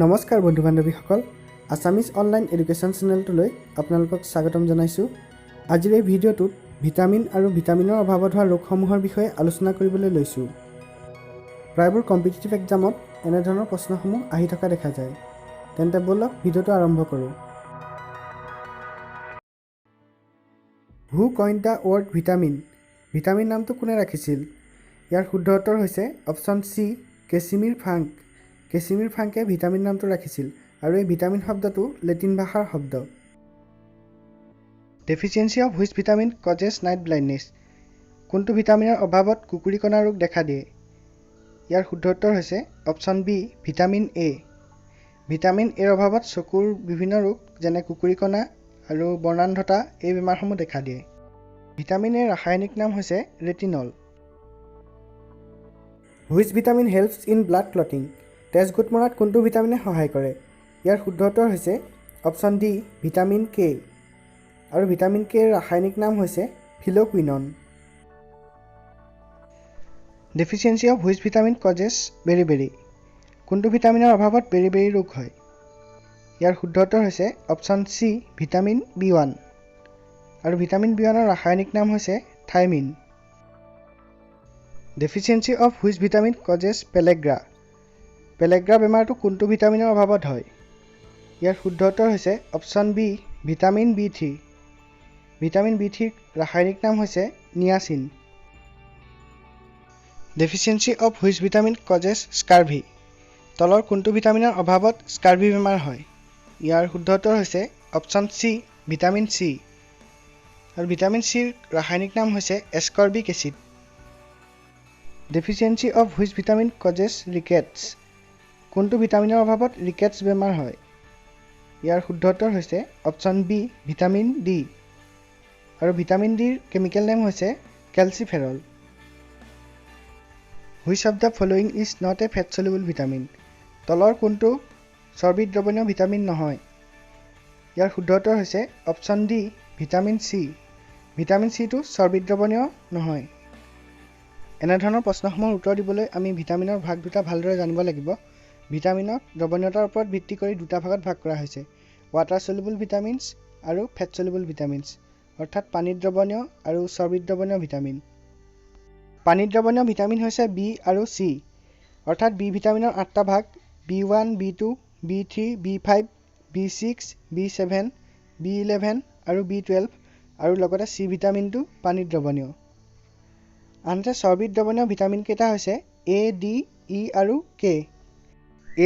নমস্কাৰ বন্ধু বান্ধৱীসকল, Assamese online education চেনেলটোলৈ আপোনালোকক স্বাগতম জনাইছোঁ। আজিৰ এই ভিডিঅ'টোত ভিটামিন আৰু ভিটামিনৰ অভাৱত হোৱা ৰোগসমূহৰ বিষয়ে আলোচনা কৰিবলৈ লৈছোঁ। প্ৰায়বোৰ কম্পিটিটিভ এক্সামত এনেধৰণৰ প্ৰশ্নসমূহ আহি থকা দেখা যায়। তেন্তে ব'লক ভিডিঅ'টো আৰম্ভ কৰোঁ। হু কইন্ড দ্য ৱৰ্ড ভিটামিন? ভিটামিন নামটো কোনে ৰাখিছিল? ইয়াৰ শুদ্ধ উত্তৰ হৈছে অপশ্যন চি, কেছিমিৰ ফ্ৰাংক। কেছিমিৰ ফ্ৰাংকে ভিটামিন নামটো ৰাখিছিল আৰু এই ভিটামিন শব্দটো লেটিন ভাষাৰ শব্দ। Deficiency of which vitamin causes night blindness? কোনটো ভিটামিনৰ অভাৱত কুকুৰিকণা ৰোগ দেখা দিয়ে? ইয়াৰ শুদ্ধ উত্তৰ হৈছে option B, vitamin A. Vitamin এৰ অভাৱত চকুৰ বিভিন্ন ৰোগ যেনে কুকুৰিকণা আৰু বৰ্ণান্ধতা এই বেমাৰসমূহ দেখা দিয়ে। ভিটামিন এৰ ৰাসায়নিক নাম হৈছে retinol. Which vitamin helps in blood clotting? তেজ গোট মৰাত কোনটো ভিটামিনে সহায় কৰে? ইয়াৰ শুদ্ধ উত্তৰ হৈছে অপশ্যন ডি, ভিটামিন কে। আৰু ভিটামিন কে ৰ ৰাসায়নিক নাম হৈছে phylloquinone. Deficiency of which vitamin causes beriberi? কোনটো ভিটামিনৰ অভাৱত বেৰিবেৰি ৰোগ হয়? ইয়াৰ শুদ্ধ উত্তৰ হৈছে অপশ্যন চি, ভিটামিন বি1। আৰু ভিটামিন বি1ৰ ৰাসায়নিক নাম হৈছে thiamine. Deficiency of which vitamin causes pellagra? Pellagra বেমাৰটো কোনটো ভিটামিনৰ অভাৱত হয়? ইয়াৰ শুদ্ধ উত্তৰ হৈছে অপশ্যন বি, ভিটামিন বি3। ভিটামিন বি3ৰ ৰাসায়নিক নাম হৈছে niacin. Deficiency of which vitamin causes scurvy? তলৰ কোনটো ভিটামিনৰ অভাৱত স্কাৰ্ভি বেমাৰ হয়? ইয়াৰ শুদ্ধ উত্তৰ হৈছে অপশ্যন চি, ভিটামিন চি। আৰু ভিটামিন চিৰ ৰাসায়নিক নাম হৈছে ascorbic acid. Deficiency of which vitamin causes rickets? কোনটো ভিটামিনৰ অভাৱত ৰিকেটছ বেমাৰ হয়? ইয়াৰ শুদ্ধ উত্তৰ হৈছে অপশ্যন বি, ভিটামিন ডি। আৰু ভিটামিন ডিৰ কেমিকেল নেম হৈছে calciferol. Which of the following is not a fat soluble vitamin? তলৰ কোনটো চৰ্বিত দ্ৰৱণীয় ভিটামিন নহয়? ইয়াৰ শুদ্ধ উত্তৰ হৈছে option D, vitamin C. Vitamin চিটো চৰ্বিত দ্ৰৱণীয় নহয়। এনেধৰণৰ প্ৰশ্নসমূহৰ উত্তৰ দিবলৈ আমি ভিটামিনৰ ভাগ দুটা ভালদৰে জানিব লাগিব। ভিটামিনক দ্ৰৱণীয়তাৰ ওপৰত ভিত্তি কৰি দুটা ভাগত ভাগ কৰা হৈছে, ৱাটাৰ চলিবল ভিটামিনছ আৰু ফেট চলিবল ভিটামিনছ, অৰ্থাৎ পানীত দ্ৰৱণীয় আৰু চৰ্বিত দ্ৰৱণীয় ভিটামিন। পানীত দ্ৰৱণীয় ভিটামিন হৈছে বি আৰু চি, অৰ্থাৎ বি ভিটামিনৰ 8টা ভাগ, বি1, বি2, বি3, বি5, বি6, বি7, বি11 আৰু বি12, আৰু লগতে চি ভিটামিনটো পানীত দ্ৰৱণীয়। আনহাতে চৰ্বিত দ্ৰৱণীয় ভিটামিন কেইটা হৈছে এ, ডি, ই আৰু কে।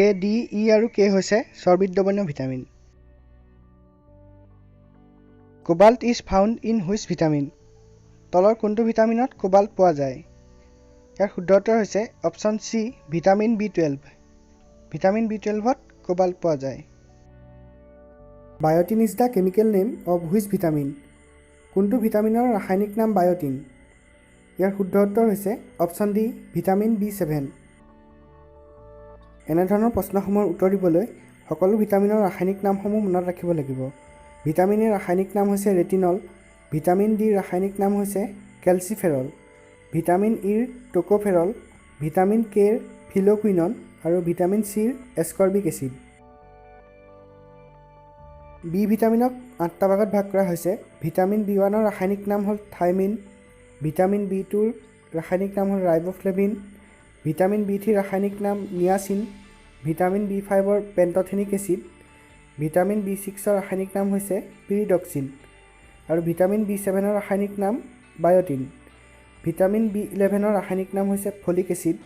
এ, ডি, ই আৰু কে হৈছে চৰ্বিত দ্ৰৱণীয় vitamin. Cobalt is found in which vitamin? তলৰ কোনটো ভিটামিনত কোবাল্ট পোৱা যায়? ইয়াৰ শুদ্ধ উত্তৰ হৈছে অপশ্যন চি, ভিটামিন বি12। ভিটামিন বি12ত কোবাল্ট পোৱা যায়। Biotin is the chemical name of which vitamin? কোনটো ভিটামিনৰ ৰাসায়নিক নাম বায়'টিন? ইয়াৰ শুদ্ধ উত্তৰ হৈছে অপশ্যন ডি, ভিটামিন বি7। এনেধৰণৰ প্ৰশ্নসমূহৰ উত্তৰ দিবলৈ সকলো ভিটামিনৰ ৰাসায়নিক নামসমূহ মনত ৰাখিব লাগিব। ভিটামিন এৰ ৰাসায়নিক নাম হৈছে ৰেটিনল, ভিটামিন ডিৰ ৰাসায়নিক নাম হৈছে কেলচিফেৰল, ভিটামিন ইৰ ট'ক'ফেৰল, ভিটামিন কেৰ ফিল'কুইনন আৰু ভিটামিন চিৰ এস্কৰ্বিক এচিড। বি ভিটামিনক 8টা ভাগত ভাগ কৰা হৈছে। ভিটামিন বি1ৰ ৰাসায়নিক নাম হ'ল থাইমিন, ভিটামিন বি2ৰ ৰাসায়নিক নাম হ'ল ৰাইব'ফ্লেভিন, ভিটামিন বি3ৰ ৰাসায়নিক নাম নিয়াচিন, ভিটামিন বি5ৰ পেণ্টথেনিক এচিড, ভিটামিন বি6ৰ ৰাসায়নিক নাম হৈছে পিৰিডক্সিন, আৰু ভিটামিন বি7ৰ ৰাসায়নিক নাম বায়'টিন। ভিটামিন বি11ৰ ৰাসায়নিক নাম হৈছে ফলিক এচিড,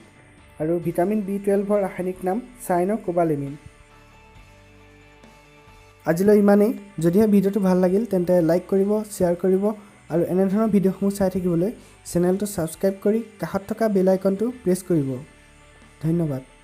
আৰু ভিটামিন বি12ৰ ৰাসায়নিক নাম চাইন'কোবালেমিন। আজিলৈ ইমানেই। যদিহে ভিডিঅ'টো ভাল লাগিল তেন্তে লাইক কৰিব, শ্বেয়াৰ কৰিব আৰু এনেধৰণৰ ভিডিঅ'সমূহ চাই থাকিবলৈ চেনেলটো ছাবস্ক্ৰাইব কৰি কাষত থকা বেল আইকনটো প্ৰেছ কৰিব। ধন্যবাদ।